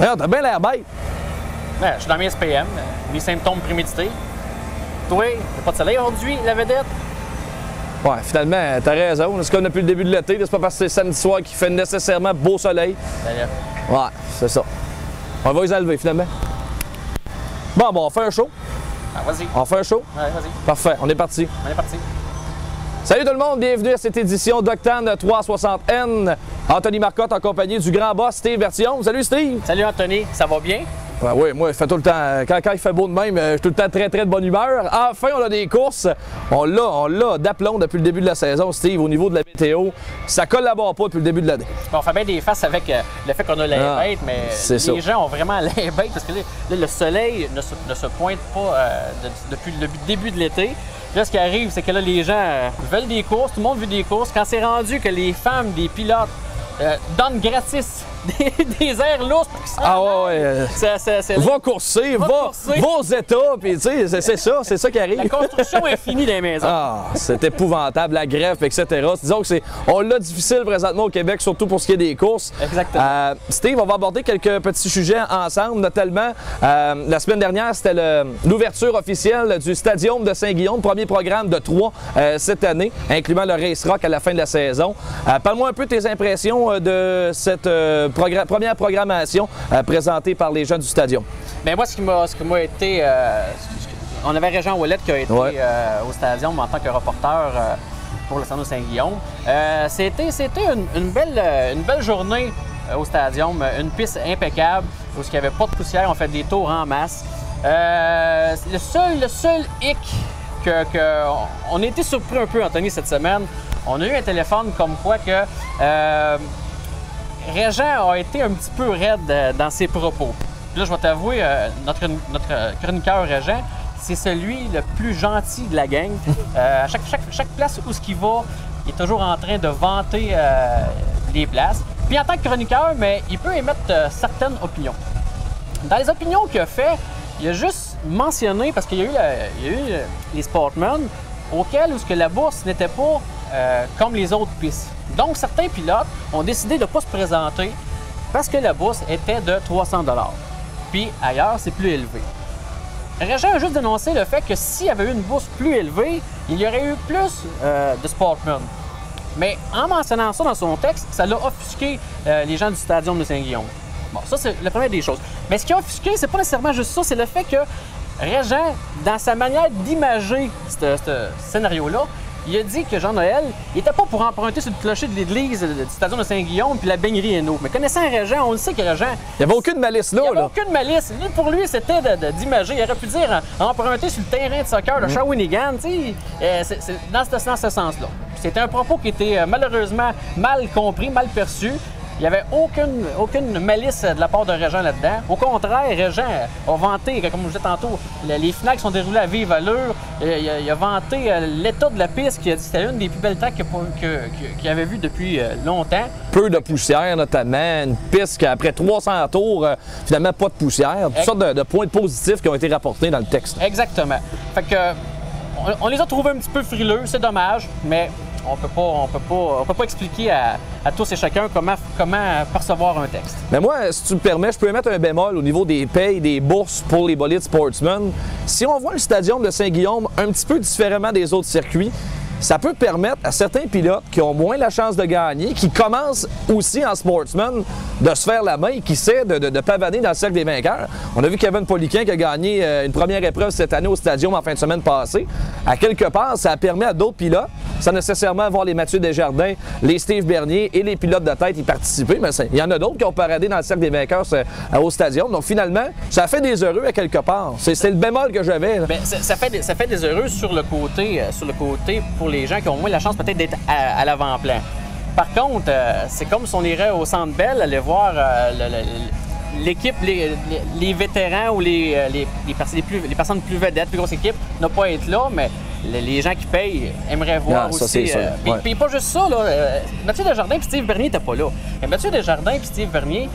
Regarde, t'as bien l'air bête. Ouais, je suis dans mes SPM, mes symptômes prémédités. Toi, t'as pas de soleil aujourd'hui, la vedette? Ouais, finalement, t'as raison. C'est comme depuis le début de l'été. C'est pas parce que c'est samedi soir qu'il fait nécessairement beau soleil. Ouais, c'est ça. On va les enlever, finalement. Bon, on fait un show. Ah, vas-y. On fait un show? Ouais, vas-y. Parfait, on est parti. On est parti. Salut tout le monde, bienvenue à cette édition d'Octane 360N. Anthony Marcotte en compagnie du grand boss Steve Bertillon. Salut Steve! Salut Anthony, ça va bien? Ben oui, moi, il fait tout le temps, quand il fait beau de même, je suis tout le temps très de bonne humeur. Enfin, on a des courses. On l'a d'aplomb depuis le début de la saison, Steve, au niveau de la météo. Ça collabore pas depuis le début de l'année. Bon, on fait bien des faces avec le fait qu'on a l'air bête, mais les gens ont vraiment l'air bête parce que là, le soleil ne se pointe pas depuis le début de l'été. Là, ce qui arrive, c'est que là, les gens veulent des courses, tout le monde veut des courses. Quand c'est rendu que les femmes, des pilotes, donnent gratis des airs lourds pour qu'ils se rendent. Va courser, va aux États, puis tu sais, c'est ça qui arrive. La construction est finie dans les maisons. Ah, c'est épouvantable, la greffe, etc. Disons que on l'a difficile présentement au Québec, surtout pour ce qui est des courses. Exactement. Steve, on va aborder quelques petits sujets ensemble, notamment la semaine dernière, c'était l'ouverture officielle du Stadium de Saint-Guillaume, premier programme de 3 cette année, incluant le Race Rock à la fin de la saison. Parle-moi un peu de tes impressions de cette première programmation présentée par les gens du Stadium. Bien, moi, ce qui m'a été... on avait Régent Ouellette qui a été au Stadium en tant que reporter pour le Stadium de Saint-Guillaume. C'était une belle journée au Stadium, une piste impeccable où il n'y avait pas de poussière, on fait des tours en masse. Le seul hic on a été surpris un peu, Anthony, cette semaine. On a eu un téléphone comme quoi que Régent a été un petit peu raide dans ses propos. Puis là, je vais t'avouer, notre chroniqueur Régent, c'est celui le plus gentil de la gang. À chaque place où il va, il est toujours en train de vanter les places. Puis en tant que chroniqueur, mais il peut émettre certaines opinions. Dans les opinions qu'il a fait, il a juste mentionné, parce qu'il y a eu les sportmen, auxquels où la bourse n'était pas comme les autres pistes. Donc, certains pilotes ont décidé de ne pas se présenter parce que la bourse était de 300 $. Puis ailleurs, c'est plus élevé. Régent a juste dénoncé le fait que s'il y avait eu une bourse plus élevée, il y aurait eu plus de sportmen. Mais en mentionnant ça dans son texte, ça l'a offusqué les gens du Stadium de Saint-Guillaume. Bon, ça, c'est la première des choses. Mais ce qui a offusqué, c'est pas nécessairement juste ça, c'est le fait que Régent, dans sa manière d'imager ce scénario-là, il a dit que Jean-Noël, il n'était pas pour emprunter sur le clocher de l'église du Stadium de Saint-Guillaume puis la baignerie Hainaut. Mais connaissant Régent, on le sait que Régent... Il n'y avait aucune malice là. Il n'y avait aucune malice. Pour lui, c'était d'imager. Il aurait pu dire emprunter sur le terrain de soccer de Shawinigan. C'est dans ce sens-là. C'était un propos qui était malheureusement mal compris, mal perçu. Il n'y avait aucune malice de la part de Régent là-dedans. Au contraire, Régent a vanté, comme je disais tantôt, les finales qui sont déroulées à vive allure. Il a vanté l'état de la piste, qui a dit que c'était une des plus belles tracks qu'il avait vues depuis longtemps. Peu de poussière, notamment. Une piste qui, après 300 tours, finalement, pas de poussière. Toutes sortes de points positifs qui ont été rapportés dans le texte. Exactement. Fait que, on les a trouvés un petit peu frileux, c'est dommage, mais... On peut pas expliquer à tous et chacun comment percevoir un texte. Mais moi, si tu me permets, je peux mettre un bémol au niveau des payes, des bourses pour les bolides sportsmen. Si on voit le Stadium de Saint-Guillaume un petit peu différemment des autres circuits, ça peut permettre à certains pilotes qui ont moins la chance de gagner, qui commencent aussi en sportsman, de se faire la main et qui essaient de pavaner dans le cercle des vainqueurs. On a vu Kevin Poliquin qui a gagné une première épreuve cette année au Stadium en fin de semaine passée. À quelque part, ça permet à d'autres pilotes, sans nécessairement voir les Mathieu Desjardins, les Steve Bernier et les pilotes de tête y participer, mais il y en a d'autres qui ont paradé dans le cercle des vainqueurs au Stadium. Donc finalement, ça fait des heureux à quelque part. C'est le bémol que j'avais. Ça fait des heureux sur le côté pour les gens qui ont moins la chance peut-être d'être à l'avant-plan. Par contre, c'est comme si on irait au Centre Bell, aller voir l'équipe, les vétérans ou les personnes plus vedettes, plus grosses équipes, ne pas être là, mais les gens qui payent aimeraient voir aussi. Ça, c'est sûr. Puis pas juste ça, là, Mathieu Desjardins et Steve Bernier n'étaient pas là. Mais Mathieu Desjardins et Steve Bernier,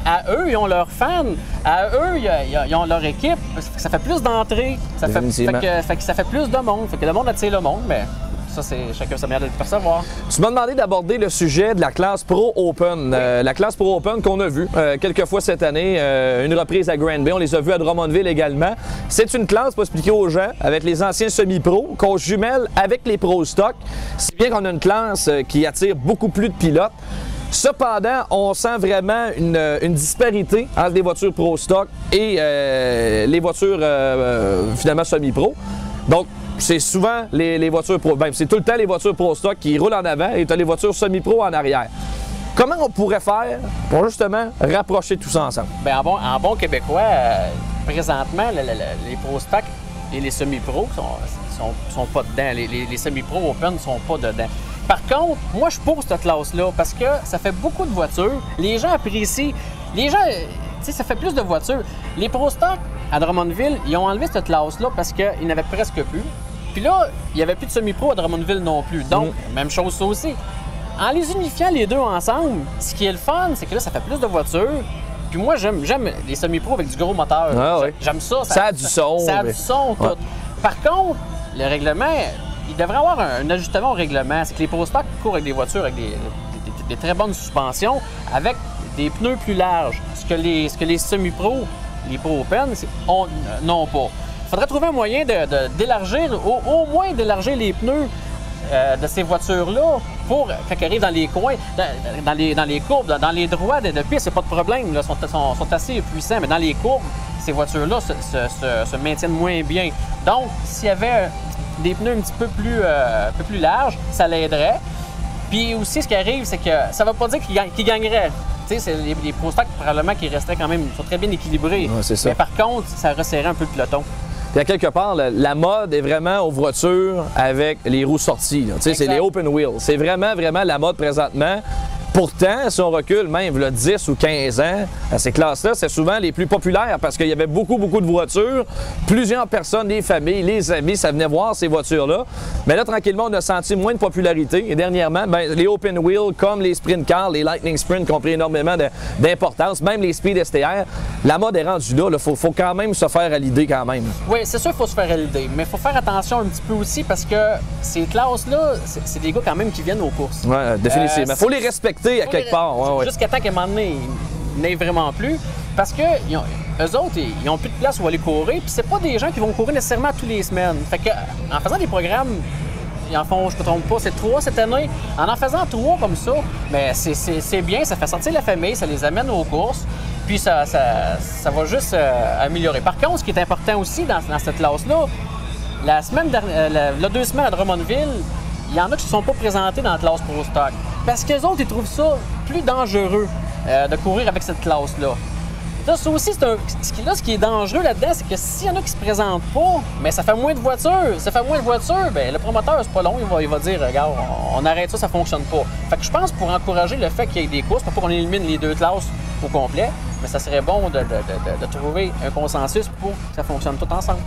à eux, ils ont leurs fans, à eux, ils ont leur équipe. Ça fait plus d'entrées, ça fait plus de monde. Fait que le monde attire le monde, mais Ça, c'est chacun sa manière de le percevoir. Tu m'as demandé d'aborder le sujet de la classe Pro Open. La classe Pro Open qu'on a vue quelques fois cette année, une reprise à Grand Bay, on les a vus à Drummondville également. C'est une classe, pour expliquer aux gens, avec les anciens semi-pro, qu'on jumelle avec les Pro Stock, si bien qu'on a une classe qui attire beaucoup plus de pilotes. Cependant, on sent vraiment une disparité entre les voitures Pro Stock et les voitures finalement semi-pro. Donc, c'est souvent les voitures Pro. Ben, c'est tout le temps les voitures Pro Stock qui roulent en avant et tu as les voitures semi-pro en arrière. Comment on pourrait faire pour justement rapprocher tout ça ensemble? Bien, en bon québécois, présentement, les Pro Stock et les semi-pro sont pas dedans. Les semi-pro Open ne sont pas dedans. Par contre, moi, je pose cette classe-là parce que ça fait beaucoup de voitures. Les gens apprécient. Les gens, tu sais, ça fait plus de voitures. Les Pro Stock à Drummondville, ils ont enlevé cette classe-là parce qu'ils n'avaient presque plus. Puis là, il n'y avait plus de semi-pro à Drummondville non plus. Donc, même chose ça aussi. En les unifiant les deux ensemble, ce qui est le fun, c'est que là, ça fait plus de voitures. Puis moi, j'aime les semi-pro avec du gros moteur. Ah, ouais. J'aime ça. Ça a du son. Ça a du son, tout. Ouais. Par contre, le règlement, il devrait avoir un ajustement au règlement. C'est que les Pro Stock courent avec des voitures avec des très bonnes suspensions, avec des pneus plus larges. Ce que les semi-pro, les Pro Open, n'ont pas. Il faudrait trouver un moyen d'élargir, au moins d'élargir les pneus de ces voitures-là pour, quand ils arrivent dans les coins, dans les courbes, dans les droits de piste, c'est pas de problème. Ils sont assez puissants, mais dans les courbes, ces voitures-là se maintiennent moins bien. Donc, s'il y avait des pneus un petit peu plus larges, ça l'aiderait. Puis aussi, ce qui arrive, c'est que ça ne veut pas dire qu'ils gagneraient. Tu sais, c'est les Pro Stock, probablement, qui resteraient quand même, sont très bien équilibrés. Ouais, c'est ça. Mais par contre, ça resserrait un peu le peloton. Puis à quelque part, la mode est vraiment aux voitures avec les roues sorties. Tu sais, c'est les open wheels. C'est vraiment la mode présentement. Pourtant, si on recule même là, 10 ou 15 ans, à ces classes-là, c'est souvent les plus populaires parce qu'il y avait beaucoup de voitures. Plusieurs personnes, les familles, les amis, ça venait voir ces voitures-là. Mais là, tranquillement, on a senti moins de popularité. Et dernièrement, les open wheels, comme les sprint cars, les Lightning Sprint, qui ont pris énormément d'importance, même les Speed STR, la mode est rendue là. Il faut quand même se faire à l'idée quand même. Oui, c'est sûr qu'il faut se faire à l'idée. Mais il faut faire attention un petit peu aussi parce que ces classes-là, c'est des gars quand même qui viennent aux courses. Oui, définitivement. Il faut les respecter à quelque part. Ouais. Jusqu'à temps qu'à un moment donné, ils n'aient vraiment plus. Parce que eux autres, ils n'ont plus de place où aller courir. Puis c'est pas des gens qui vont courir nécessairement tous les semaines. Fait que en faisant des programmes, ils en font, je ne me trompe pas, c'est 3 cette année. En faisant 3 comme ça, bien, c'est bien, ça fait sortir la famille, ça les amène aux courses. Puis ça va juste améliorer. Par contre, ce qui est important aussi dans cette classe-là, la semaine dernière, 2 semaines à Drummondville, il y en a qui ne se sont pas présentés dans la classe Pro Stock. Parce qu'eux autres, ils trouvent ça plus dangereux de courir avec cette classe-là. Là, ça aussi, ce qui est dangereux là-dedans, c'est que s'il y en a qui se présentent pas, mais ça fait moins de voitures. Ça fait moins de voitures, bien, le promoteur, c'est pas long, il va dire, regarde, on arrête ça fonctionne pas. Fait que je pense pour encourager le fait qu'il y ait des courses, pas qu'on élimine les 2 classes au complet, mais ça serait bon de trouver un consensus pour que ça fonctionne tout ensemble.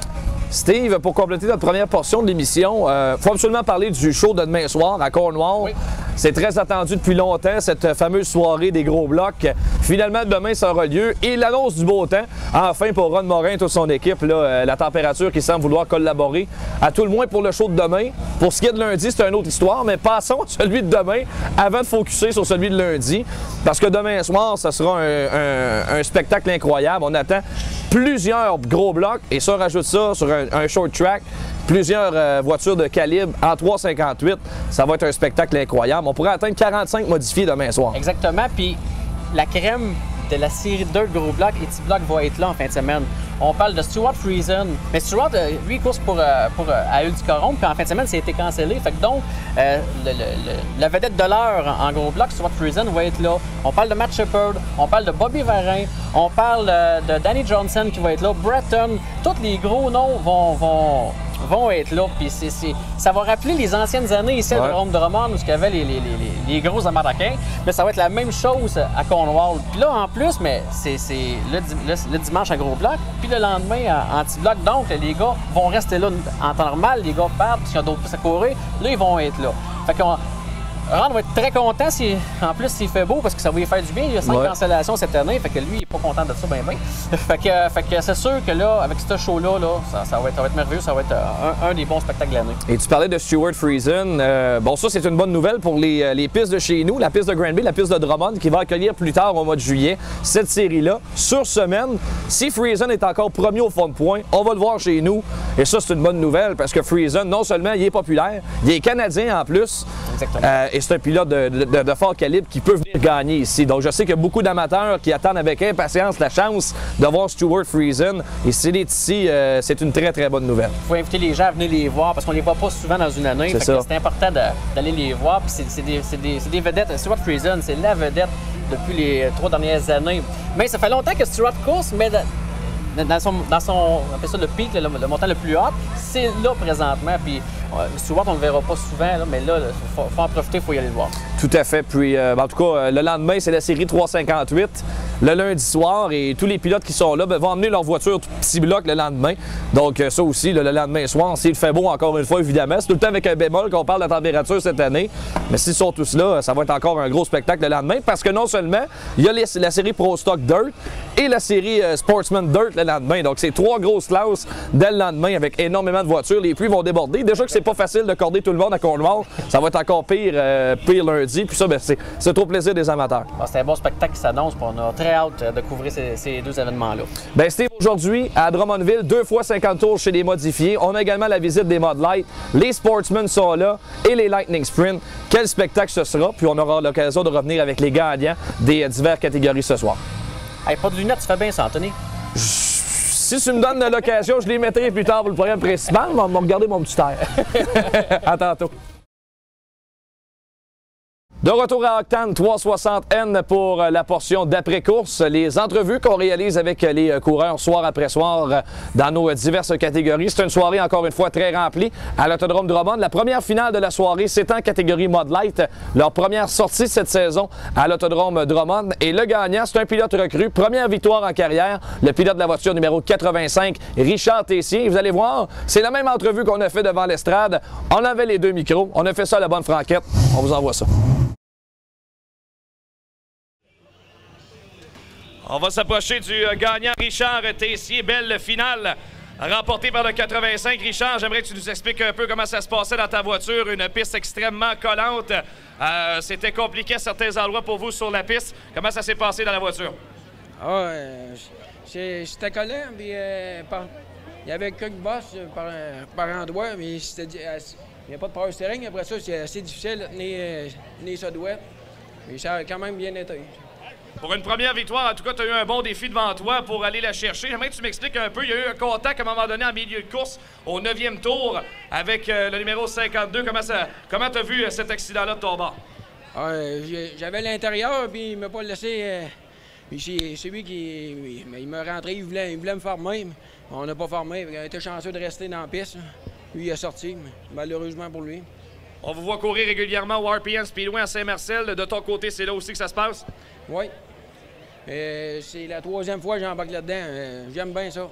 Steve, pour compléter notre première portion de l'émission, il faut absolument parler du show de demain soir à Cornwall. Oui. C'est très attendu depuis longtemps, cette fameuse soirée des gros blocs. Finalement, demain, ça aura lieu. Et l'annonce du beau temps, enfin pour Ron Morin et toute son équipe, là, la température qui semble vouloir collaborer, à tout le moins pour le show de demain. Pour ce qui est de lundi, c'est une autre histoire, mais passons à celui de demain avant de focusser sur celui de lundi. Parce que demain soir, ça sera un spectacle incroyable. On attend plusieurs gros blocs et ça, on rajoute ça sur un short track, plusieurs voitures de calibre en 3,58. Ça va être un spectacle incroyable. On pourrait atteindre 45 modifiés demain soir. Exactement. Puis la crème de la série 2 gros blocs et petits blocs va être là en fin de semaine. On parle de Stuart Friesen. Mais Stuart, lui, il course pour à Hull-du-Coron, puis en fin de semaine, ça a été cancellé. Fait que donc, la vedette de l'heure en gros bloc, Stuart Friesen, va être là. On parle de Matt Shepard, on parle de Bobby Varin, on parle de Danny Johnson qui va être là, Breton. Tous les gros noms vont être là. Puis ça va rappeler les anciennes années ici à Drummond où il y avait les gros Américains. Mais ça va être la même chose à Cornwall. Puis là, en plus, mais c'est le dimanche à gros bloc, puis le lendemain en petit bloc. Donc, les gars vont rester là en temps normal. Les gars partent, parce qu'il y a d'autres pistes à courir. Là, ils vont être là. Fait Ron va être très content en plus s'il fait beau parce que ça va lui faire du bien. Il y a 5 cancellations cette année, fait que lui, il est pas content de ça, ben. Fait que c'est sûr que là, avec ce show-là, ça va être merveilleux, ça va être un des bons spectacles de l'année. Et tu parlais de Stuart Friesen. Bon, ça, c'est une bonne nouvelle pour les pistes de chez nous, la piste de Granby, la piste de Drummond, qui va accueillir plus tard au mois de juillet cette série-là. Sur semaine, si Friesen est encore premier au fond de points, on va le voir chez nous. Et ça, c'est une bonne nouvelle parce que Friesen, non seulement il est populaire, il est canadien en plus. Exactement. Et c'est un pilote de fort calibre qui peut venir gagner ici. Donc, je sais qu'il y a beaucoup d'amateurs qui attendent avec impatience la chance de voir Stuart Friesen. Et s'il est ici, c'est une très, très bonne nouvelle. Il faut inviter les gens à venir les voir parce qu'on les voit pas souvent dans une année. C'est important d'aller les voir. Puis c'est des vedettes. Stuart Friesen, c'est la vedette depuis les 3 dernières années. Mais ça fait longtemps que Stuart course, mais dans son on appelle ça le pic, le montant le plus haut, c'est là présentement. Puis Stuart, on ne le verra pas souvent, là, mais là, il faut en profiter, il faut y aller le voir. Tout à fait. Puis, en tout cas, le lendemain, c'est la série 358, le lundi soir, et tous les pilotes qui sont là vont emmener leur voiture petit bloc le lendemain. Donc, ça aussi, le lendemain soir, s'il fait beau, encore une fois, évidemment. C'est tout le temps avec un bémol qu'on parle de la température cette année. Mais s'ils sont tous là, ça va être encore un gros spectacle le lendemain, parce que non seulement, il y a la série Pro Stock Dirt et la série Sportsman Dirt le lendemain. Donc, c'est 3 grosses classes dès le lendemain avec énormément de voitures. Les pluies vont déborder. Déjà que c'est pas facile de corder tout le monde à Cornwall, ça va être encore pire lundi. Puis ça, ben, c'est trop plaisir des amateurs. C'est un bon spectacle qui s'annonce. On a très hâte de couvrir ces 2 événements-là. Bien, Steve, aujourd'hui, à Drummondville, 2 fois 50 tours chez les modifiés. On a également la visite des Mod Light. Les Sportsmen sont là et les Lightning Sprint. Quel spectacle ce sera? Puis on aura l'occasion de revenir avec les gagnants des diverses catégories ce soir. Hey, pas de lunettes, tu fais bien ça, Anthony? Si tu me donnes l'occasion, je les mettrai plus tard pour le programme principal. On va regarder mon petit air. À tantôt. De retour à Octane 360N pour la portion d'après-course. Les entrevues qu'on réalise avec les coureurs soir après soir dans nos diverses catégories. C'est une soirée, encore une fois, très remplie à l'Autodrome Drummond. La première finale de la soirée, c'est en catégorie Mod Light. Leur première sortie cette saison à l'Autodrome Drummond. Et le gagnant, c'est un pilote recru. Première victoire en carrière. Le pilote de la voiture numéro 85, Richard Tessier. Et vous allez voir, c'est la même entrevue qu'on a fait devant l'estrade. On avait les 2 micros. On a fait ça à la bonne franquette. On vous envoie ça. On va s'approcher du gagnant Richard Tessier. Belle finale remportée par le 85. Richard, j'aimerais que tu nous expliques un peu comment ça se passait dans ta voiture. Une piste extrêmement collante. C'était compliqué à certains endroits pour vous sur la piste. Comment ça s'est passé dans la voiture? J'étais collant, puis il y avait quelques bosses par endroit, mais il n'y a pas de power steering. Après ça, c'est assez difficile de tenir ça droit. Mais ça a quand même bien été. Pour une première victoire, en tout cas, tu as eu un bon défi devant toi pour aller la chercher. J'aimerais que tu m'expliques un peu. Il y a eu un contact à un moment donné en milieu de course au 9e tour avec le numéro 52. Comment tu as vu cet accident-là de ton bord? J'avais l'intérieur, puis il ne m'a pas laissé. C'est lui qui il m'a rentré, il voulait me former. Mais on n'a pas formé. Il a été chanceux de rester dans la piste. Lui, il est sorti, mais malheureusement pour lui. On vous voit courir régulièrement au RPM Speedway à Saint-Marcel. De ton côté, c'est là aussi que ça se passe? Oui. C'est la 3e fois que j'embarque là-dedans. J'aime bien ça.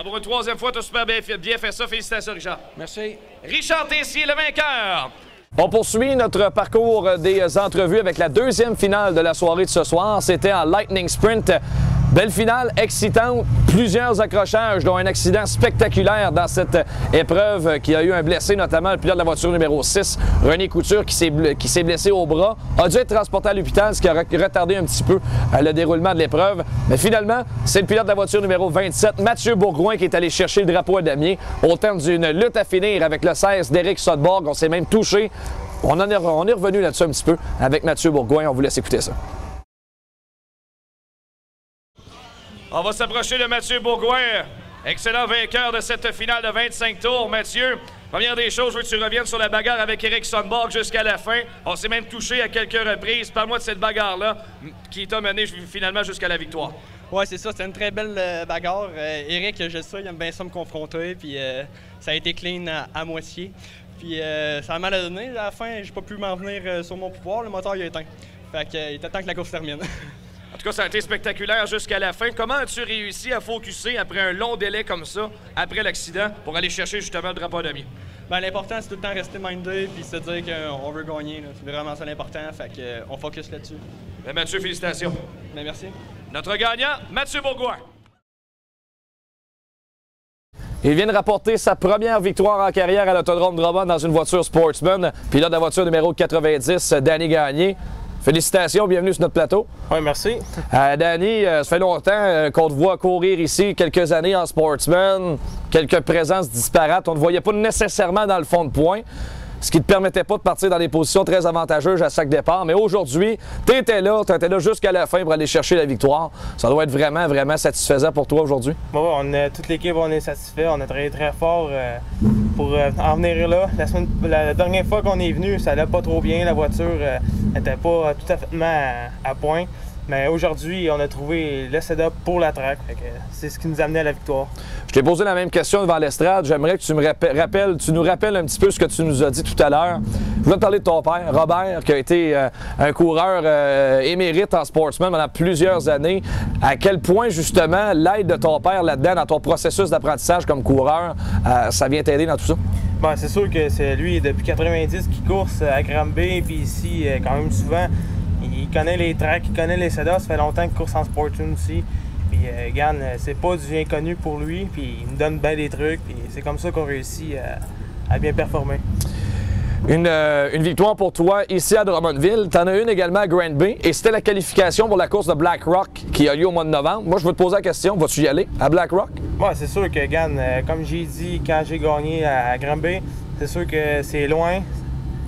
Pour une 3e fois, tu as super bien fait ça. Félicitations, Richard. Merci. Richard Tessier, le vainqueur. On poursuit notre parcours des entrevues avec la 2e finale de la soirée de ce soir. C'était en Lightning Sprint. Belle finale, excitante, plusieurs accrochages, dont un accident spectaculaire dans cette épreuve qui a eu un blessé, notamment le pilote de la voiture numéro 6, René Couture, qui s'est blessé au bras, a dû être transporté à l'hôpital, ce qui a retardé un petit peu le déroulement de l'épreuve. Mais finalement, c'est le pilote de la voiture numéro 27, Mathieu Bourgoin, qui est allé chercher le drapeau à damier au terme d'une lutte à finir avec le 16 d'Éric Sodborg. On s'est même touché. On est revenu là-dessus un petit peu avec Mathieu Bourgoin. On vous laisse écouter ça. On va s'approcher de Mathieu Bourgoin, excellent vainqueur de cette finale de 25 tours. Mathieu, première des choses, je veux que tu reviennes sur la bagarre avec Éric Sodborg jusqu'à la fin. On s'est même touché à quelques reprises. Parle-moi de cette bagarre-là qui t'a mené finalement jusqu'à la victoire. Oui, c'est ça, c'était une très belle bagarre. Éric, je sais, il aime bien ça me confronter, puis ça a été clean à moitié. Puis ça a mal donné. À la fin, j'ai pas pu m'en venir sur mon pouvoir, le moteur il a éteint. Fait qu'il était temps que la course termine. En tout cas, ça a été spectaculaire jusqu'à la fin. Comment as-tu réussi à focusser après un long délai comme ça, après l'accident, pour aller chercher justement le drapeau à damier? Ben, l'important, c'est tout le temps rester mindé puis se dire qu'on veut gagner. C'est vraiment ça l'important. Fait qu'on focus là-dessus. Ben, Mathieu, félicitations. Ben, merci. Notre gagnant, Mathieu Bourgoin. Il vient de rapporter sa première victoire en carrière à l'Autodrome Drummond dans une voiture Sportsman. Pilote de la voiture numéro 90, Danny Gagné. Félicitations, bienvenue sur notre plateau. Oui, merci. Danny, ça fait longtemps qu'on te voit courir ici, quelques années en Sportsman, quelques présences disparates. On ne te voyait pas nécessairement dans le fond de point, ce qui ne te permettait pas de partir dans des positions très avantageuses à chaque départ. Mais aujourd'hui, tu étais là jusqu'à la fin pour aller chercher la victoire. Ça doit être vraiment, vraiment satisfaisant pour toi aujourd'hui. Bon, toute l'équipe, on est satisfait. On a travaillé très fort pour en venir là. La dernière fois qu'on est venu, ça allait pas trop bien. La voiture n'était pas tout à fait à point. Mais aujourd'hui, on a trouvé le setup pour la track. C'est ce qui nous a amené à la victoire. Je t'ai posé la même question devant l'estrade. J'aimerais que tu nous rappelles un petit peu ce que tu nous as dit tout à l'heure. Je voulais te parler de ton père, Robert, qui a été un coureur émérite en Sportsman pendant plusieurs années. À quel point, justement, l'aide de ton père là-dedans, dans ton processus d'apprentissage comme coureur, ça vient t'aider dans tout ça? Bon, c'est sûr que c'est lui, depuis 90, qui course à Granby, puis ici, quand même souvent. Il connaît les tracks, il connaît les setups, ça fait longtemps qu'il course en Sportsman aussi. Puis Gann, c'est pas du inconnu pour lui, puis il nous donne bien des trucs, puis c'est comme ça qu'on réussit à bien performer. Une victoire pour toi ici à Drummondville. Tu en as une également à Granby et c'était la qualification pour la course de Black Rock qui a lieu au mois de novembre. Moi, je veux te poser la question, vas-tu y aller à Black Rock? Ouais, c'est sûr que Gann, comme j'ai dit quand j'ai gagné à Granby, c'est sûr que c'est loin.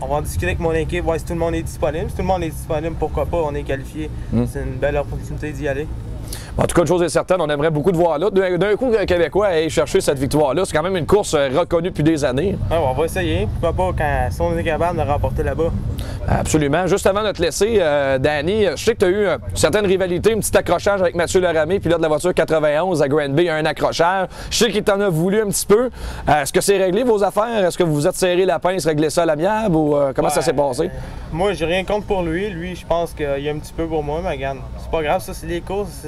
On va en discuter avec mon équipe, voir si tout le monde est disponible. Si tout le monde est disponible, pourquoi pas, on est qualifié. C'est une belle opportunité d'y aller. En tout cas, une chose est certaine, on aimerait beaucoup te voir là. D'un coup, un Québécois aille chercher cette victoire-là. C'est quand même une course reconnue depuis des années. Ouais, on va essayer. Pourquoi pas, si on est capable de remporter là-bas. Absolument. Juste avant de te laisser, Danny, je sais que tu as eu une certaine rivalité, un petit accrochage avec Mathieu Laramé, pilote de la voiture 91 à Granby, un accrochage. Je sais qu'il t'en a voulu un petit peu. Est-ce que c'est réglé vos affaires? Est-ce que vous vous êtes serré la pince, réglé ça à l'amiable ou comment ça s'est passé? Moi, j'ai rien contre pour lui. Lui, je pense qu'il y a un petit peu pour moi, mais regarde, c'est pas grave, ça, c'est les courses.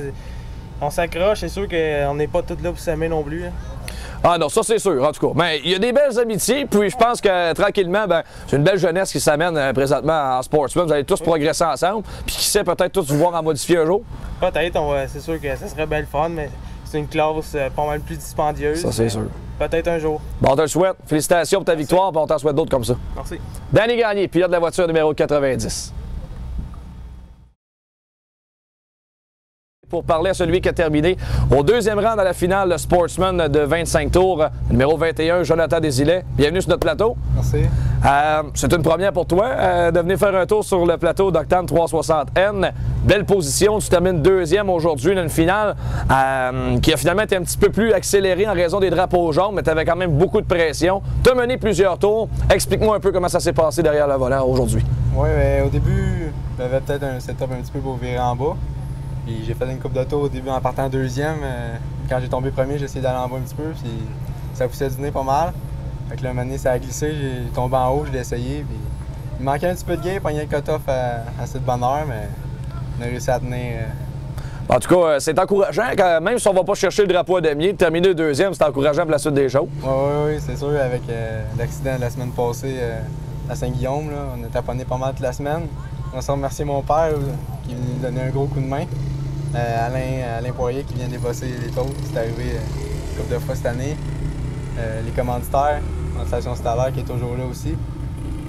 On s'accroche, c'est sûr qu'on n'est pas tous là pour s'aimer non plus. Hein. Ah non, ça c'est sûr, en tout cas. Mais il y a des belles amitiés, puis je pense que tranquillement, c'est une belle jeunesse qui s'amène présentement en Sportsman. Vous allez tous progresser ensemble, puis qui sait, peut-être tous vous voir en modifier un jour. Peut-être, c'est sûr que ça serait bien le fun, mais c'est une classe pas mal plus dispendieuse. Ça c'est sûr. Peut-être un jour. Bon, on te le souhaite. Félicitations pour ta victoire, puis on t'en souhaite d'autres comme ça. Merci. Danny Gagné, pilote de la voiture numéro 90. Pour parler à celui qui a terminé au deuxième rang dans la finale, le Sportsman de 25 tours, numéro 21, Jonathan Desilets. Bienvenue sur notre plateau. Merci. C'est une première pour toi de venir faire un tour sur le plateau d'Octane 360N. Belle position, tu termines deuxième aujourd'hui dans une finale qui a finalement été un petit peu plus accélérée en raison des drapeaux jaunes, mais tu avais quand même beaucoup de pression. Tu as mené plusieurs tours. Explique-moi un peu comment ça s'est passé derrière le volant aujourd'hui. Oui, au début, j'avais peut-être un setup un petit peu pour virer en bas. Puis j'ai fait une coupe de tour au début en partant deuxième. Quand j'ai tombé premier, j'ai essayé d'aller en bas un petit peu, puis ça poussait du nez pas mal. Fait que là, un moment donné, ça a glissé, j'ai tombé en haut, je l'ai essayé. Puis il manquait un petit peu de gain, pogné le cut-off à cette bonne heure, mais on a réussi à tenir. En tout cas, c'est encourageant, même si on ne va pas chercher le drapeau à damier, de terminer deuxième, c'est encourageant pour la suite des choses. Oui, c'est sûr, avec l'accident de la semaine passée à Saint-Guillaume, on a taponné pas mal toute la semaine. On va remercier mon père qui est venu nous donner un gros coup de main. Alain Poirier qui vient débosser les taux, c'est arrivé une couple de fois cette année. Les commanditaires, la station Stellaire qui est toujours là aussi.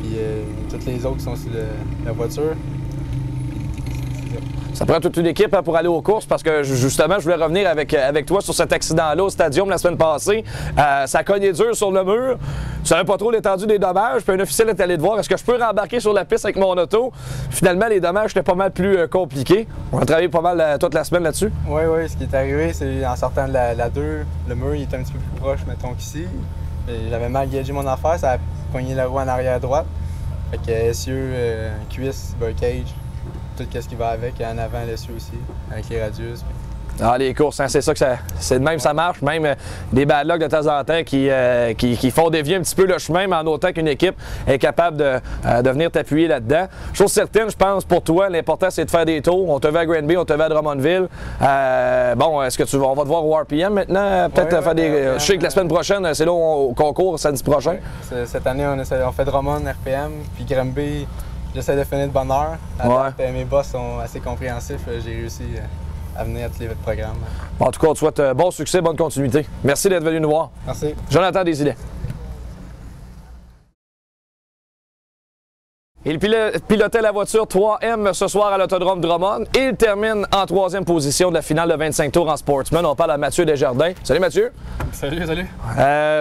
Puis toutes les autres qui sont sur la voiture. Ça prend toute une équipe pour aller aux courses parce que justement, je voulais revenir avec toi sur cet accident-là au Stadium la semaine passée. Ça a cogné dur sur le mur. Tu savais pas trop l'étendue des dommages. Puis un officiel est allé te voir. Est-ce que je peux rembarquer sur la piste avec mon auto? Finalement, les dommages étaient pas mal plus compliqués. On a travaillé pas mal toute la semaine là-dessus. Oui, ce qui est arrivé, c'est en sortant de la 2, le mur il était un petit peu plus proche, mettons qu'ici. J'avais mal gagé mon affaire, ça a pogné la roue en arrière droite. Fait que essieu, cuisse, cage. Tout ce qui va avec, en avant l'essieu aussi, avec les radius. Ah, les courses, hein, c'est ça que c'est de même ça marche. Même des bad luck de temps en temps qui font dévier un petit peu le chemin, mais en autant qu'une équipe est capable de venir t'appuyer là-dedans. Chose certaine, je pense, pour toi, l'important, c'est de faire des tours. On te va à Granby, on te va à Drummondville. Bon, est-ce que on va te voir au RPM maintenant? Peut-être faire des... Je sais que la semaine prochaine, c'est là au concours, samedi prochain. Ouais. Cette année, on fait Drummond, RPM, puis Granby, j'essaie de finir de bonne heure. Mes boss sont assez compréhensifs. J'ai réussi à venir à tous les programmes. Bon, en tout cas, on te souhaite bon succès, bonne continuité. Merci d'être venu nous voir. Merci. Jonathan Desilets. Il pilotait la voiture 3M ce soir à l'Autodrome Drummond. Il termine en 3e position de la finale de 25 tours en Sportsman. On parle à Mathieu Desjardins. Salut Mathieu. Salut, salut.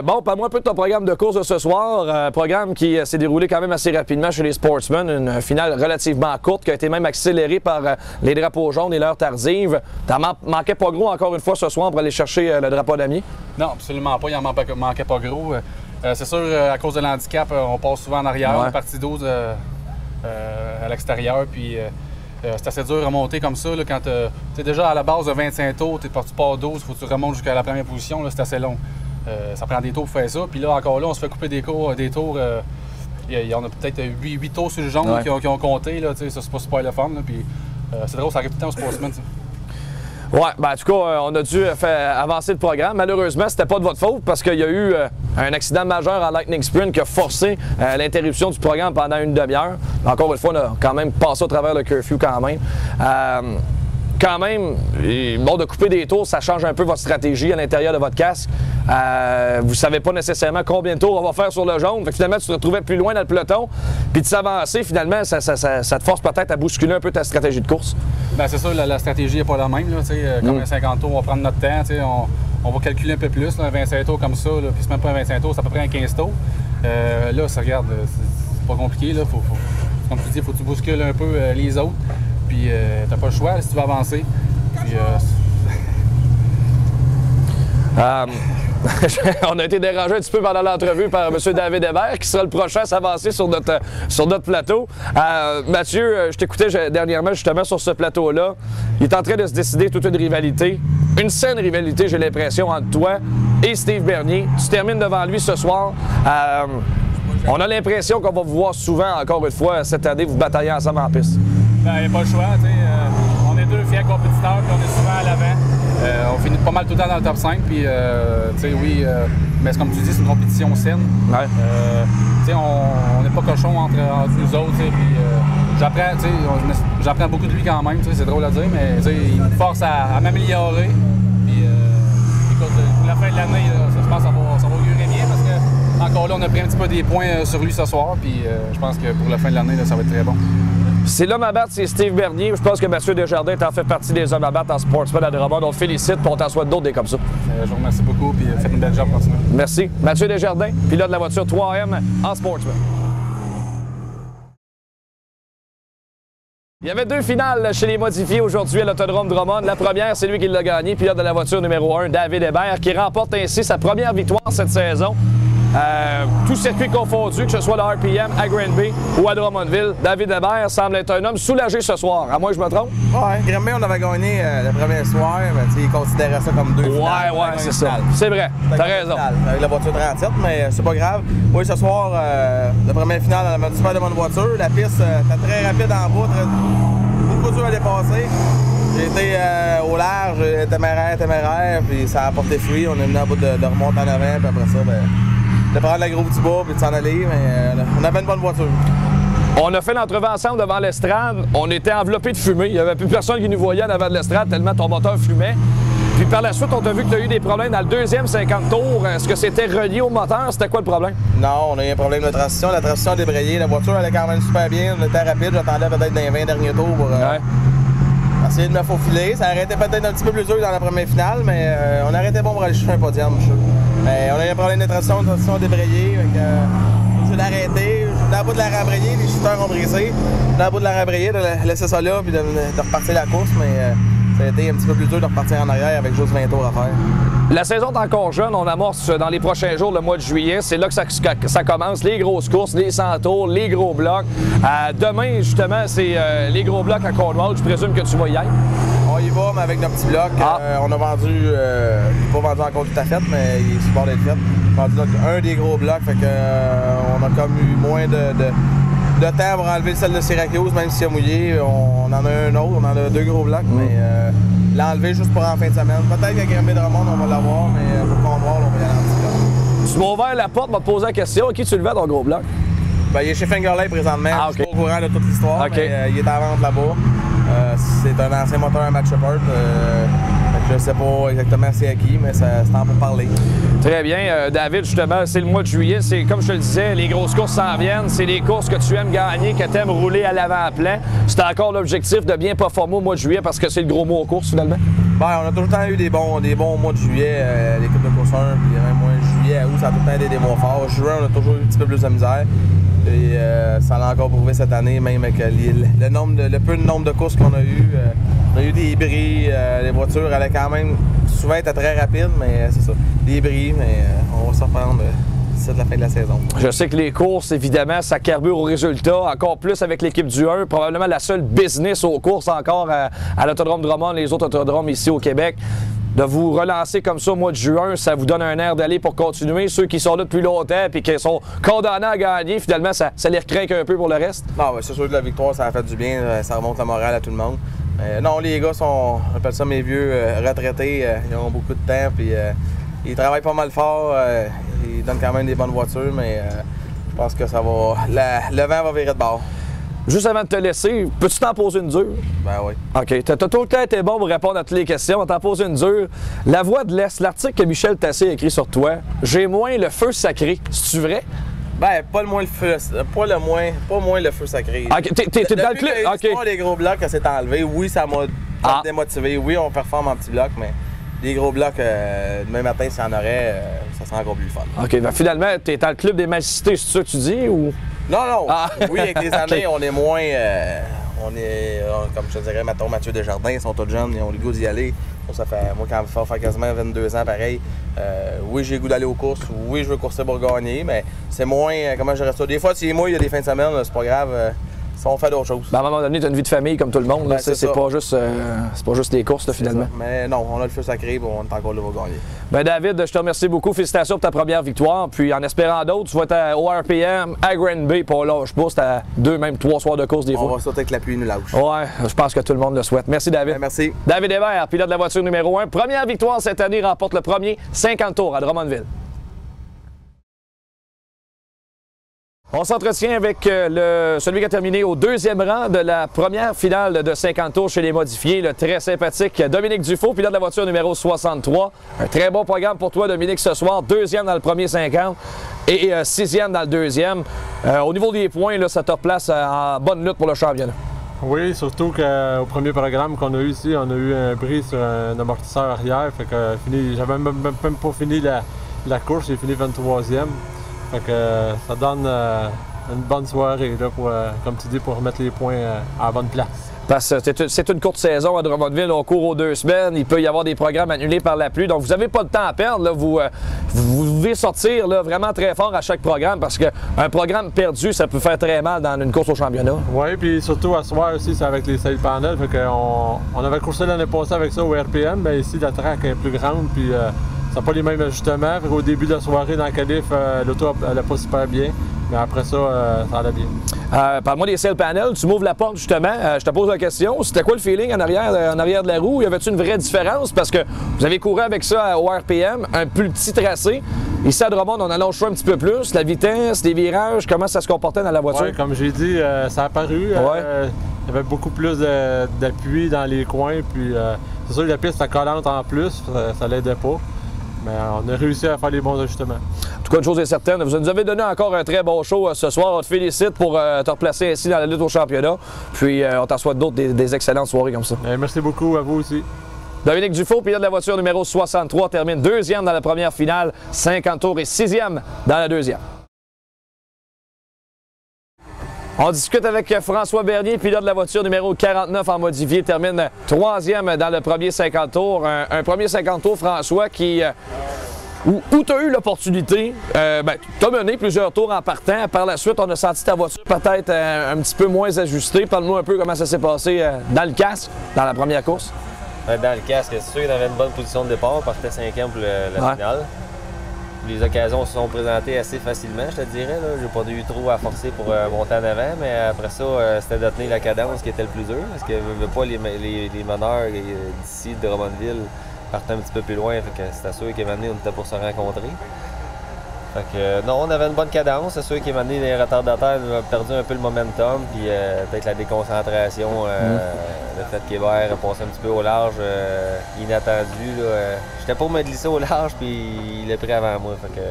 Bon, parle-moi un peu de ton programme de course de ce soir. Programme qui s'est déroulé quand même assez rapidement chez les Sportsmen. Une finale relativement courte qui a été même accélérée par les drapeaux jaunes et l'heure tardive. T'en manquais pas gros encore une fois ce soir pour aller chercher le drapeau d'Amiens? Non, absolument pas. Il en manquait pas gros. C'est sûr, à cause de l'handicap, on passe souvent en arrière. On est parti 12 à l'extérieur. Puis c'est assez dur de remonter comme ça. Là, quand tu es déjà à la base de 25 tours, tu pars 12, il faut que tu remontes jusqu'à la première position. C'est assez long. Ça prend des tours pour faire ça. Puis là, encore là, on se fait couper des tours. Il y en a peut-être 8 tours sur le jaune qui ont compté. Là, ça, c'est pas super le fun. Là, puis, c'est drôle, ça arrive tout le temps au Sportsman. Ouais, ben en tout cas, on a dû faire avancer le programme. Malheureusement, c'était pas de votre faute parce qu'il y a eu un accident majeur en Lightning Sprint qui a forcé l'interruption du programme pendant une demi-heure. Encore une fois, on a quand même passé au travers le curfew quand même. Quand même, bon, de couper des tours, ça change un peu votre stratégie à l'intérieur de votre casque. Vous ne savez pas nécessairement combien de tours on va faire sur le jaune. Fait que finalement, tu te retrouvais plus loin dans le peloton. Puis de s'avancer, finalement, ça te force peut-être à bousculer un peu ta stratégie de course. Bien, c'est sûr, la stratégie n'est pas la même. Là, comme un 50 tours, on va prendre notre temps. On va calculer un peu plus. Là, un 25 tours comme ça, là, puis c'est même pas un 25 tours, c'est à peu près un 15 tours. Là, ça regarde, c'est pas compliqué. Là, comme tu dis, il faut que tu bouscules un peu les autres. Puis t'as pas le choix là, si tu veux avancer. Puis, on a été dérangé un petit peu pendant l'entrevue par M. David Hébert, qui sera le prochain à s'avancer sur notre plateau. Mathieu, je t'écoutais dernièrement justement sur ce plateau-là. Il est en train de se décider toute une rivalité. Une saine rivalité, j'ai l'impression, entre toi et Steve Bernier. Tu termines devant lui ce soir. On a l'impression qu'on va vous voir souvent, encore une fois, cette année, vous batailler ensemble en piste. Ben, il n'y a pas le choix. On est deux fiers compétiteurs, puis on est souvent à l'avant. On finit pas mal tout le temps dans le top 5, puis oui, mais comme tu dis, c'est une compétition saine. Ouais. On n'est pas cochons entre nous autres, puis j'apprends beaucoup de lui quand même, c'est drôle à dire, mais il me force à m'améliorer. Puis écoute, pour la fin de l'année, je pense que ça va augurer bien, parce que encore là, on a pris un petit peu des points sur lui ce soir, puis je pense que pour la fin de l'année, ça va être très bon. C'est l'homme à battre, c'est Steve Bernier. Je pense que Mathieu Desjardins t'en fait partie des hommes à battre en Sportsman à Drummond. On te félicite, puis on t'en souhaite d'autres des comme ça. Je vous remercie beaucoup, puis faites une belle job continuer. Merci. Mathieu Desjardins, pilote de la voiture 3M en Sportsman. Il y avait deux finales chez les modifiés aujourd'hui à l'Autodrome Drummond. La première, c'est lui qui l'a gagné, pilote de la voiture numéro 1, David Hébert, qui remporte ainsi sa première victoire cette saison. Tout circuit confondu, que ce soit le RPM, à Granby ou à Drummondville, David Hébert semble être un homme soulagé ce soir. À moins que je me trompe? Ouais, Granby, on avait gagné le premier soir, mais il considérait ça comme deux finales. Ouais, c'est ça. C'est vrai, t'as raison. Avec la voiture 37, mais c'est pas grave. Oui, ce soir, la première finale, on avait super de bonne voiture. La piste était très rapide en bas, beaucoup dur à dépasser. J'ai été au large, téméraire, puis ça a porté fruit. On est venu à bout de remonter en avant, puis après ça, de prendre la grosse du bas et de s'en aller, mais on avait une bonne voiture. On a fait l'entrevue ensemble devant l'estrade. On était enveloppés de fumée. Il n'y avait plus personne qui nous voyait en avant de l'estrade tellement ton moteur fumait. Puis par la suite, on t'a vu que tu as eu des problèmes dans le deuxième 50 tours. Est-ce que c'était relié au moteur? C'était quoi le problème? Non, on a eu un problème de transition. La transition a débrayé. La voiture allait quand même super bien. On était rapide. J'attendais peut-être dans les 20 derniers tours pour essayer de me faufiler. Ça arrêtait peut-être un petit peu plus dur dans la première finale, mais on arrêtait bon pour aller chercher un podium. On a eu un problème de transition a débrayé. Je l'ai arrêté. Je suis à bout de la rabrayer. Les shooters ont brisé. Je suis à bout de la rabrayer, de laisser ça là puis de repartir la course, mais ça a été un petit peu plus dur de repartir en arrière avec juste 20 tours à faire. La saison est encore jeune, on amorce dans les prochains jours, le mois de juillet. C'est là que ça commence, les grosses courses, les 100 tours, les gros blocs. Demain, justement, c'est les gros blocs à Cornwall. Je présume que tu vas y être. On va y va, mais avec nos petits blocs. On a vendu, il n'est pas vendu encore tout à fait, mais il est sur le bord d'être fait. On a vendu un des gros blocs, fait que on a comme eu moins de temps pour enlever celle de Syracuse, même s'il a mouillé. On en a un autre, on en a 2 gros blocs, mais l'enlever juste pour en fin de semaine. Peut-être qu'à Granby-Drummond, on va l'avoir, mais pour qu'on voit, on va y aller en petit bloc. Tu m'as ouvert la porte, va te poser la question. Qui tu le vends ton gros bloc? Ben, il est chez Fingerlay présentement. Je suis pas au courant de toute l'histoire, mais il est à vente là-bas. C'est un ancien moteur Matt Shepard. Je ne sais pas exactement c'est à qui, mais c'est en pour parler. Très bien. David, justement, c'est le mois de juillet. C'est comme je te le disais, les grosses courses s'en viennent. C'est des courses que tu aimes gagner, que tu aimes rouler à l'avant-plan. C'est encore l'objectif de bien performer au mois de juillet parce que c'est le gros mois aux courses, finalement? Ben, on a tout le temps eu des bons mois de juillet. L'équipe de course 1, puis même mois de juillet, août, ça a tout le temps été des mois forts. Juin, on a toujours eu un petit peu plus de misère. Et ça l'a encore prouvé cette année, même avec le peu de nombre de courses qu'on a eu. On a eu des bris, les voitures allaient quand même, souvent étaient très rapides, mais c'est ça, des bris, mais on va s'en reprendre d'ici la fin de la saison. Je sais que les courses, évidemment, ça carbure au résultat, encore plus avec l'équipe du 1, probablement la seule business aux courses encore à l'Autodrome Drummond, les autres autodromes ici au Québec. De vous relancer comme ça au mois de juin, ça vous donne un air d'aller pour continuer. Ceux qui sont là depuis longtemps et qui sont condamnés à gagner, finalement, ça les recrinque un peu pour le reste? Non, c'est sûr que la victoire, ça a fait du bien. Ça remonte la morale à tout le monde. Non, les gars sont, j'appelle ça mes vieux retraités. Ils ont beaucoup de temps puis ils travaillent pas mal fort. Ils donnent quand même des bonnes voitures, mais je pense que ça va. Le vent va virer de bord. Juste avant de te laisser, peux-tu t'en poser une dure? Ben oui. OK. T'as tout le temps été bon pour répondre à toutes les questions. On t'en pose une dure. La Voix de l'Est, l'article que Michel Tassé a écrit sur toi, j'ai moins le feu sacré. C'est-tu vrai? Ben, pas moins le feu sacré. OK. T'es dans le club? OK. Pas les gros blocs que c'est enlevé. Oui, ça m'a démotivé. Oui, on performe en petits blocs, mais des gros blocs, demain matin, s'il y en aurait, ça serait encore plus le fun. OK. Ben, finalement, t'es dans le club des mal cités, c'est ça que tu dis? Ou... Non. Oui, avec les années, on est moins. Comme je te dirais, Mathieu Desjardins, ils sont tous jeunes, ils ont le goût d'y aller. Moi, quand ça fait quasiment 22 ans, pareil. Oui, j'ai le goût d'aller aux courses. Oui, je veux courser pour gagner, mais c'est moins. Comment je dirais ça? Des fois, si moi, il y a des fins de semaine, c'est pas grave. Si on fait d'autres choses. Ben, à un moment donné, tu as une vie de famille comme tout le monde. Ben, c'est pas juste les courses, là, finalement. Mais non, on a le feu sacré, on est encore là pour gagner. Ben, David, je te remercie beaucoup. Félicitations pour ta première victoire. Puis en espérant d'autres, tu vas être au RPM, à Granby, pour lâche pas. C'est à 2, même 3 soirs de course des fois. On va sauter avec la pluie nous lâche. Ouais, je pense que tout le monde le souhaite. Merci, David. Ben, merci. David Hébert, pilote de la voiture numéro 1. Première victoire cette année, remporte le premier 50 tours à Drummondville. On s'entretient avec celui qui a terminé au 2e rang de la première finale de 50 tours chez les modifiés, le très sympathique Dominique Dufault, pilote de la voiture numéro 63. Un très bon programme pour toi, Dominique, ce soir. 2e dans le premier 50 et 6e dans le deuxième. Au niveau des points, là, ça te replace en bonne lutte pour le championnat. Oui, surtout qu'au premier programme qu'on a eu ici, on a eu un bris sur un amortisseur arrière. Fait que j'avais même pas fini la course, j'ai fini 23e. Fait que ça donne une bonne soirée, là, pour, comme tu dis, pour remettre les points à la bonne place. Parce que c'est une courte saison à Drummondville, on court aux 2 semaines, il peut y avoir des programmes annulés par la pluie, donc vous n'avez pas de temps à perdre. Là, vous devez sortir là, vraiment très fort à chaque programme parce qu'un programme perdu, ça peut faire très mal dans une course au championnat. Oui, puis surtout à soir aussi, c'est avec les sail panels. Fait on avait coursé l'année passée avec ça au RPM, mais ici la track est plus grande, puis ça n'a pas les mêmes ajustements. Au début de la soirée, dans le qualif, l'auto n'allait pas super bien. Mais après ça, ça allait bien. Parle-moi des sail panels. Tu m'ouvres la porte, justement. Je te pose la question. C'était quoi le feeling en arrière de la roue? Y avait-tu une vraie différence? Parce que vous avez couru avec ça au RPM, un plus petit tracé. Ici, à Drummond, on allonge un petit peu plus. La vitesse, les virages, comment ça se comportait dans la voiture? Oui, comme j'ai dit, ça a apparu. Il y avait beaucoup plus d'appui dans les coins. Puis, c'est sûr que la piste était collante en plus. Ça l'aidait pas. Mais on a réussi à faire les bons ajustements. En tout cas, une chose est certaine, vous nous avez donné encore un très bon show ce soir. On te félicite pour te replacer ici dans la lutte au championnat. Puis on t'en souhaite d'autres, des excellentes soirées comme ça. Merci beaucoup à vous aussi. Dominique Dufault, pilote de la voiture numéro 63, termine 2e dans la première finale, 50 tours et 6e dans la deuxième. On discute avec François Bernier, pilote de la voiture numéro 49 en modifié, termine 3e dans le premier 50 tours. Un premier 50 tours, François, où tu as eu l'opportunité, tu as mené plusieurs tours en partant. Par la suite, on a senti ta voiture peut-être un petit peu moins ajustée. Parle-nous un peu comment ça s'est passé dans le casque, dans la première course. Dans le casque, c'est sûr qu'il avait une bonne position de départ. On partait 5e pour la finale. Les occasions se sont présentées assez facilement, je te dirais. J'ai pas eu trop à forcer pour monter en avant, mais après ça, c'était de tenir la cadence qui était le plus dur. Parce que pas les meneurs d'ici, de Drummondville, partaient un petit peu plus loin. Fait que c'était sûr qu'à un moment donné, on était pour se rencontrer. Fait que, non, on avait une bonne cadence. C'est sûr qu'à un moment donné, les retardataires nous ont perdu un peu le momentum, puis peut-être la déconcentration, le fait qu'Hébert a passé un petit peu au large, inattendu. J'étais pour me glisser au large, puis il est pris avant moi. Fait que,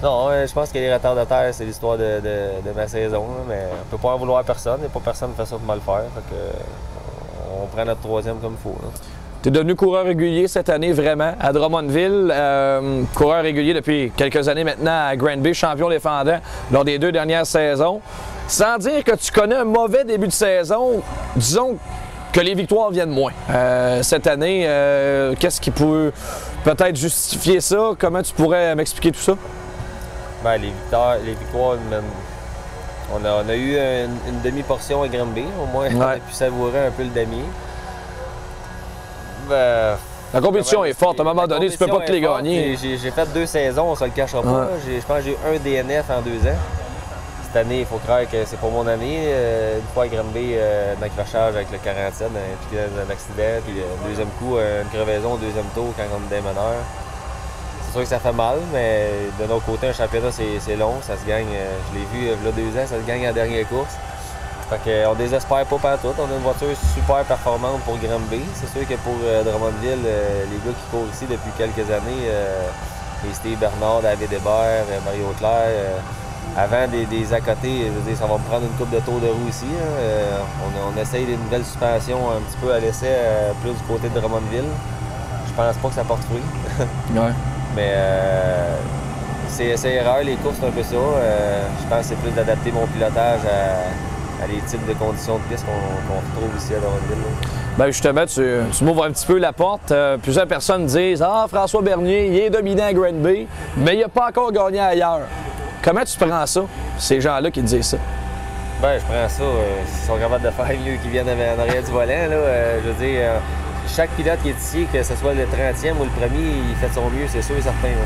non, je pense que les retardataires, c'est l'histoire de ma saison, mais on peut pas en vouloir à personne, et pas personne ne fait ça pour mal faire. Fait que, on prend notre 3e comme il faut. Tu es devenu coureur régulier cette année, vraiment, à Drummondville. Coureur régulier depuis quelques années maintenant à Granby, champion défendant lors des 2 dernières saisons. Sans dire que tu connais un mauvais début de saison, disons que les victoires viennent moins. Cette année, qu'est-ce qui peut peut-être justifier ça? Comment tu pourrais m'expliquer tout ça? Bien, les victoires, on a eu une demi-portion à Granby. Au moins, on a pu savourer un peu le damier. La compétition est forte. À un moment donné, tu peux pas te les gagner. J'ai fait 2 saisons, on se le cachera pas. Je pense que j'ai eu un DNF en 2 ans. Cette année, il faut croire que c'est pas mon année. Une fois à Granby, un accrochage avec le 47, impliqué dans un accident. Puis le deuxième coup, une crevaison au 2e tour quand on était meneur. C'est sûr que ça fait mal, mais de notre côté, un championnat, c'est long. Ça se gagne. Je l'ai vu il y a 2 ans, ça se gagne en dernière course. Fait qu'on désespère pas partout. On a une voiture super performante pour Granby. C'est sûr que pour Drummondville, les gars qui courent ici depuis quelques années, les Steve Bernard, David Hébert, Mario Claire, avant des à côté, je veux dire, ça va me prendre une coupe de tour de roue ici. On essaye des nouvelles suspensions un petit peu à l'essai, plus du côté de Drummondville. Je pense pas que ça porte fruit. Mais c'est rare, les courses, c'est un peu ça. Je pense que c'est plus d'adapter mon pilotage à les types de conditions de piste qu'on retrouve ici à Drummondville. Bien justement, tu m'ouvres un petit peu la porte. Plusieurs personnes disent « Ah, François Bernier, il est dominant à Granby, mais il n'a pas encore gagné ailleurs. » Comment tu prends ça, ces gens-là qui te disent ça? Bien, je prends ça. S'ils sont capables de faire mieux qu'ils viennent en arrière du volant, là, je veux dire, chaque pilote qui est ici, que ce soit le 30e ou le premier, il fait de son mieux, c'est sûr et certain. Là.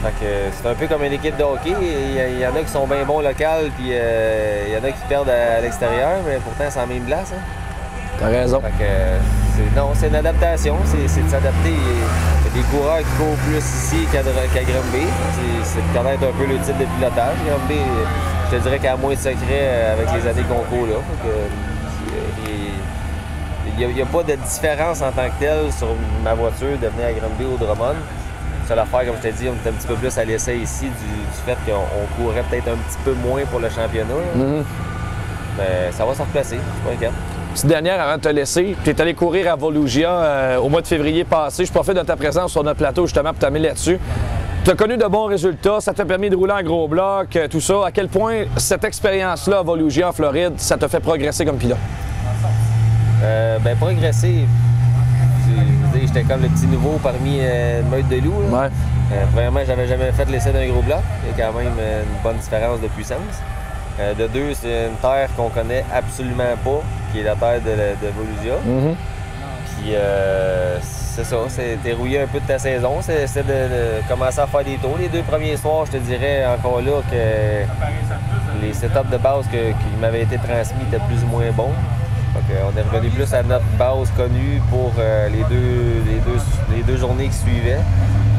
Fait que c'est un peu comme une équipe de hockey. Il y en a qui sont bien bons local, puis il y en a qui perdent à l'extérieur, mais pourtant c'est en même place. Hein. T'as raison. Fait que c'est une adaptation, c'est de s'adapter. Il y a des coureurs qui courent plus ici qu'à Granby. C'est de connaître un peu le type de pilotage. Granby, je te dirais qu'il y a moins de secrets avec les années qu'on court là. Il n'y a pas de différence en tant que telle sur ma voiture de venir à Granby ou Drummond. Seule affaire, comme je t'ai dit, on était un petit peu plus à l'essai ici du fait qu'on courait peut-être un petit peu moins pour le championnat. Mais ça va se replacer, je suis pas inquiet. Petite dernière avant de te laisser, tu es allé courir à Volugia au mois de février passé. Je profite de ta présence sur notre plateau justement pour t'amener là-dessus. Tu as connu de bons résultats, ça t'a permis de rouler en gros bloc, tout ça. À quel point cette expérience-là à Volugia, en Floride, ça t'a fait progresser comme pilote? Bien, progresser. J'étais comme le petit nouveau parmi une meute de loups. Premièrement, j'avais jamais fait l'essai d'un gros bloc. Il y a quand même une bonne différence de puissance. De 2, c'est une terre qu'on connaît absolument pas, qui est la terre de Volugia. Puis c'est ça, c'était rouillé un peu de ta saison. C'était de commencer à faire des tours. Les 2 premiers soirs, je te dirais encore là que les setups de base qui m'avaient été transmis étaient plus ou moins bons. On est revenu plus à notre base connue pour les deux journées qui suivaient.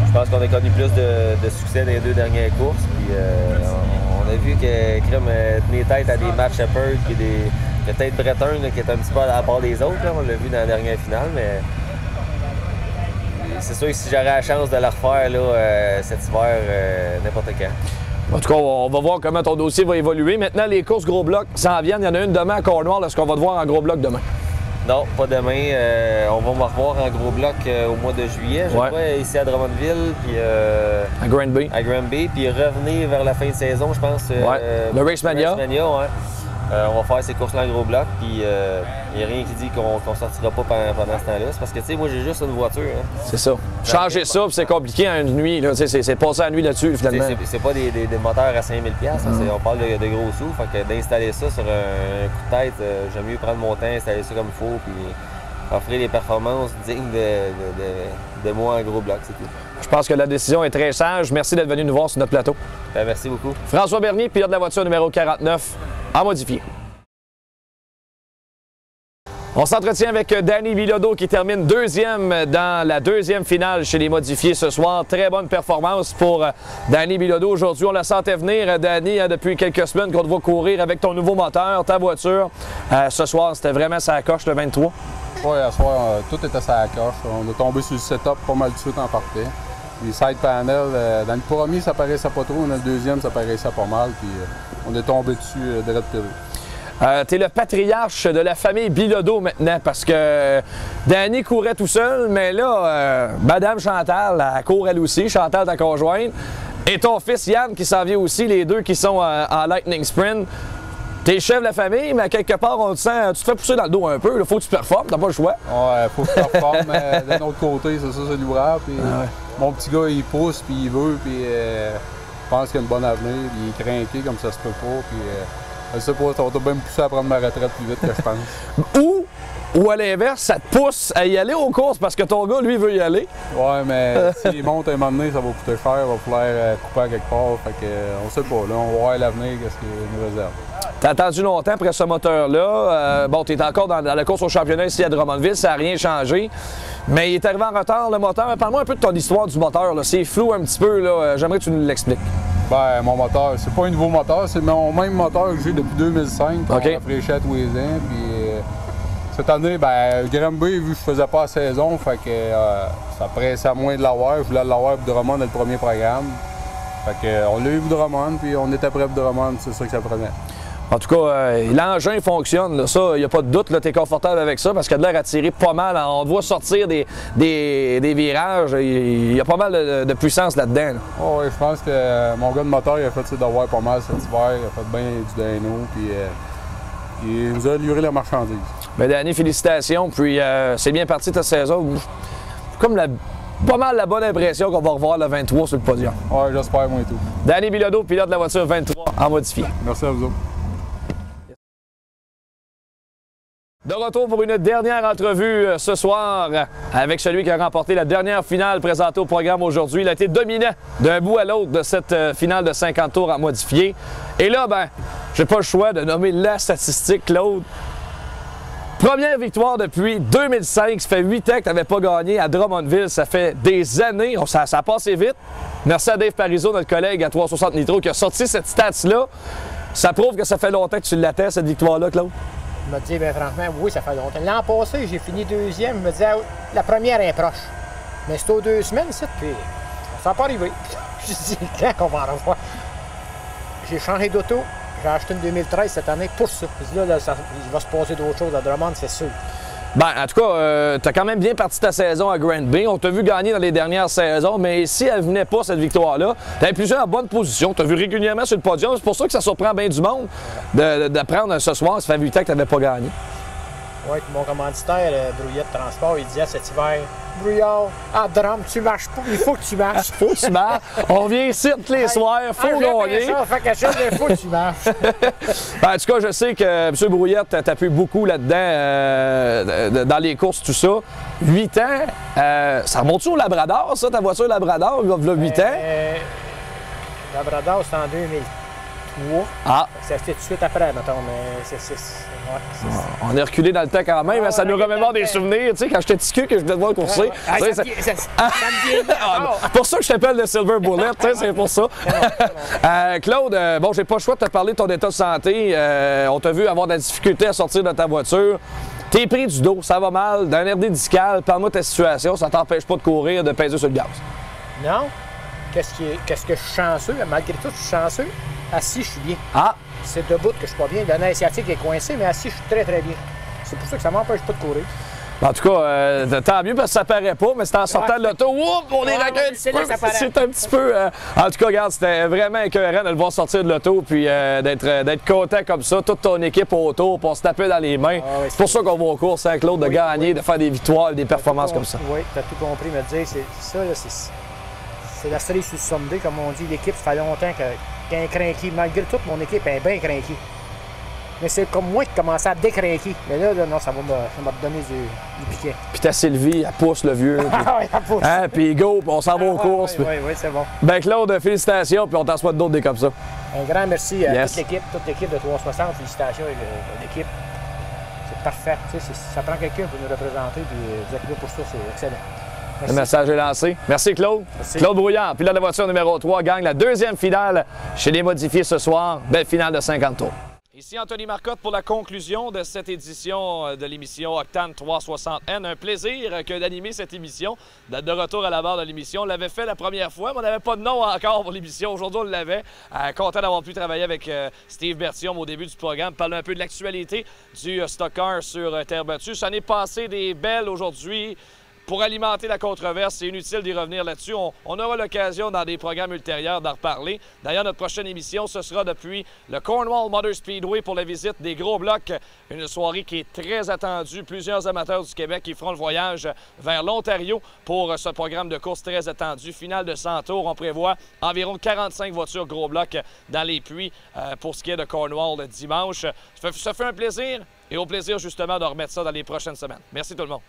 Je pense qu'on a connu plus de succès dans les 2 dernières courses. Puis, on a vu que Crème tenait tête à des Matt Shepard, peut-être Breton qui est un petit peu à la part des autres. Là. On l'a vu dans la dernière finale, mais c'est sûr que si j'aurais la chance de la refaire là, cet hiver, n'importe quand. En tout cas, on va voir comment ton dossier va évoluer. Maintenant, les courses gros blocs s'en viennent. Il y en a une demain à Cornwall. Est-ce qu'on va te voir en gros bloc demain? Non, pas demain. On va me revoir en gros bloc au mois de juillet. Je crois ici à Drummondville. Puis, à Granby. À Granby. Puis revenir vers la fin de saison, je pense. Le Racemania. On va faire ces courses-là en gros bloc. Puis il n'y a rien qui dit qu'on ne sortira pas pendant ce temps-là. C'est parce que, tu sais, moi, j'ai juste une voiture. Hein. C'est ça. Changer ça, puis c'est compliqué en une nuit. C'est passer la nuit là-dessus, finalement. C'est pas des moteurs à 5 000 $. On parle de gros sous. Fait que d'installer ça sur un coup de tête, j'aime mieux prendre mon temps, installer ça comme il faut. Puis offrir des performances dignes de moi en gros bloc, c'est tout. Je pense que la décision est très sage. Merci d'être venu nous voir sur notre plateau. Merci beaucoup. François Bernier, pilote de la voiture numéro 49, en modifié. On s'entretient avec Danny Bilodeau qui termine deuxième dans la deuxième finale chez les modifiés ce soir. Très bonne performance pour Danny Bilodeau aujourd'hui. On la sentait venir, Danny, depuis quelques semaines qu'on te voit courir avec ton nouveau moteur, ta voiture. Ce soir, c'était vraiment sa coche, le 23. Oui, ce soir, tout était sa coche. On est tombé sur le setup pas mal de suite en partait. Les side panels, dans le premier, ça paraissait pas trop. Dans le deuxième, ça paraissait pas mal. Puis on est tombé dessus direct de tu es le patriarche de la famille Bilodeau maintenant parce que Danny courait tout seul, mais là, Madame Chantal, elle court elle aussi, Chantal ta conjointe, et ton fils Yann qui s'en vient aussi, les deux qui sont en Lightning Sprint. T'es chef de la famille, mais à quelque part, on te sent, tu te fais pousser dans le dos un peu. Il faut que tu performes, t'as pas le choix. Ouais, faut que tu performes. D'un autre côté, c'est ça, c'est l'ouvrage. Mon petit gars, il pousse, puis il veut, puis je pense qu'il a une bonne avenir. Il est craqué comme ça se peut pas. Puis, je sais pas, ça va bien me pousser à prendre ma retraite plus vite que je pense. Ou à l'inverse, ça te pousse à y aller aux courses parce que ton gars, lui, veut y aller. Ouais, mais s'il monte à un moment donné, ça va coûter cher, il va falloir couper à quelque part. Fait que, on sait pas, là, on va voir l'avenir, qu'est-ce qu'il nous réserve. T'as attendu longtemps après ce moteur-là. Bon, t'es encore dans la course au championnat ici à Drummondville, ça n'a rien changé. Mais il est arrivé en retard, le moteur. Parle-moi un peu de ton histoire du moteur. C'est flou un petit peu, là. J'aimerais que tu nous l'expliques. Ben, mon moteur, c'est pas un nouveau moteur, c'est mon même moteur que j'ai depuis 2005. On a rafraîchi tous les ans. Puis, cette année, ben, Granby, vu que je faisais pas la saison, fait que ça pressait à moins de l'avoir. Je voulais l'avoir pour Drummond dans le premier programme. Fait que, on l'a eu pour Drummond, puis on était prêt pour Drummond, c'est ça que ça prenait. En tout cas, l'engin fonctionne, là, ça, il n'y a pas de doute, tu es confortable avec ça parce qu'il a de l'air à tirer pas mal. On te voit sortir des virages, il y a pas mal de puissance là-dedans. Là. Oh, oui, je pense que mon gars de moteur, il a fait ses devoirs pas mal cet hiver, il a fait bien du dyno, puis il nous a livré la marchandise. Bien, Danny, félicitations, puis c'est bien parti ta saison. Comme pas mal la bonne impression qu'on va revoir le 23 sur le podium. Oui, j'espère, moi et tout. Danny Bilodeau, pilote de la voiture 23 en modifié. Merci à vous autres. De retour pour une dernière entrevue ce soir avec celui qui a remporté la dernière finale présentée au programme aujourd'hui. Il a été dominant d'un bout à l'autre de cette finale de 50 tours en modifié. Et là, ben, j'ai pas le choix de nommer la statistique, Claude. Première victoire depuis 2005. Ça fait 8 ans que tu n'avais pas gagné à Drummondville. Ça fait des années. Ça a passé vite. Merci à Dave Parizeau, notre collègue à 360 Nitro, qui a sorti cette stats-là. Ça prouve que ça fait longtemps que tu l'attends, cette victoire-là, Claude? Il m'a dit, bien franchement, oui, ça fait longtemps. L'an passé, j'ai fini deuxième. Il me disait, la première est proche. Mais c'est aux 2 semaines, ça, puis ça n'a pas arrivé. Je dis, quand qu'on va en revoir? J'ai changé d'auto. J'ai acheté une 2013 cette année pour ça. Je dis, là, il va se passer d'autres choses à Drummond, c'est sûr. Ben, en tout cas, tu as quand même bien parti ta saison à Granby. On t'a vu gagner dans les dernières saisons, mais si elle venait pas, cette victoire-là, tu avais plusieurs bonnes positions. Tu as vu régulièrement sur le podium. C'est pour ça que ça surprend bien du monde d'apprendre ce soir. Ça fait 8 ans que tu n'avais pas gagné. Oui, mon commanditaire, Brouillette Transport, il disait cet hiver, Brouillard, à Drum, tu marches pas, il faut que tu marches. Faut que tu marches. On vient ici tous les soirs, faut gagner. Ça fait quelque chose, il faut que tu marches. Ben, en tout cas, je sais que M. Brouillette t'appuie beaucoup là-dedans, dans les courses, tout ça. 8 ans, ça remonte-tu au Labrador, ça, ta voiture Labrador, il y a 8 ans? Labrador, c'est en 2003. Ah. Ça fait tout de suite après, mettons, mais on est reculé dans le temps quand même, ça nous remémore des souvenirs, tu sais, quand j'étais petit cul que je devais te voir courser. Ça me dit. Pour ça que je t'appelle le Silver Bullet, tu sais, c'est pour ça. Claude, bon, j'ai pas le choix de te parler de ton état de santé. On t'a vu avoir de la difficulté à sortir de ta voiture. T'es pris du dos, ça va mal, d'un RD discal, parle-moi de ta situation, ça t'empêche pas de courir, de peser sur le gaz. Non. Qu'est-ce que je suis chanceux? Malgré tout, je suis chanceux. Assis, je suis bien. Ah! C'est debout que je suis pas bien. Le nerf sciatique est coincé, mais assis, je suis très, très bien. C'est pour ça que ça m'empêche pas de courir. En tout cas, tant mieux parce que ça paraît pas, mais c'est en sortant de l'auto, on est raqué un petit peu. C'est un petit peu. En tout cas, regarde, c'était vraiment écœurant de le voir sortir de l'auto puis d'être content comme ça, toute ton équipe autour, pour se taper dans les mains. C'est pour ça qu'on va aux courses, hein, Claude, de gagner, de faire des victoires, des performances comme ça. Oui, tu as tout compris, me dire, c'est ça, c'est la série sur Sunday, comme on dit, l'équipe, ça fait longtemps qu'un crinqué. Malgré tout, mon équipe est bien crinquée. Mais c'est comme moi qui commençais à décraquer. Mais là, non, ça va me donner du piquet. Puis ta Sylvie, elle pousse le vieux. Ah oui, elle pousse. Hein, puis go, puis on s'en va aux courses. Oui, c'est bon. Ben Claude, félicitations, puis on t'en souhaite d'autres des comme ça. Un grand merci à toute l'équipe de 360. Félicitations à l'équipe. C'est parfait. Tu sais, ça prend quelqu'un pour nous représenter, puis vous êtes là pour ça, c'est excellent. Merci. Le message est lancé. Merci Claude. Merci. Claude Brouillard, pilote de voiture numéro 3, gagne la deuxième finale chez les modifiés ce soir. Belle finale de 50 tours. Ici Anthony Marcotte pour la conclusion de cette édition de l'émission Octane 360N. Un plaisir que d'animer cette émission, d'être de retour à la barre de l'émission. On l'avait fait la première fois, mais on n'avait pas de nom encore pour l'émission. Aujourd'hui, on l'avait. Content d'avoir pu travailler avec Steve Bertium au début du programme, parler un peu de l'actualité du stock car sur terre battue. Ça en est passé des belles aujourd'hui. Pour alimenter la controverse, c'est inutile d'y revenir là-dessus. On aura l'occasion dans des programmes ultérieurs d'en reparler. D'ailleurs, notre prochaine émission, ce sera depuis le Cornwall Motor Speedway pour la visite des gros blocs. Une soirée qui est très attendue. Plusieurs amateurs du Québec qui feront le voyage vers l'Ontario pour ce programme de course très attendu. Finale de 100 tours. On prévoit environ 45 voitures gros blocs dans les puits pour ce qui est de Cornwall dimanche. Ça fait un plaisir et au plaisir justement de remettre ça dans les prochaines semaines. Merci tout le monde.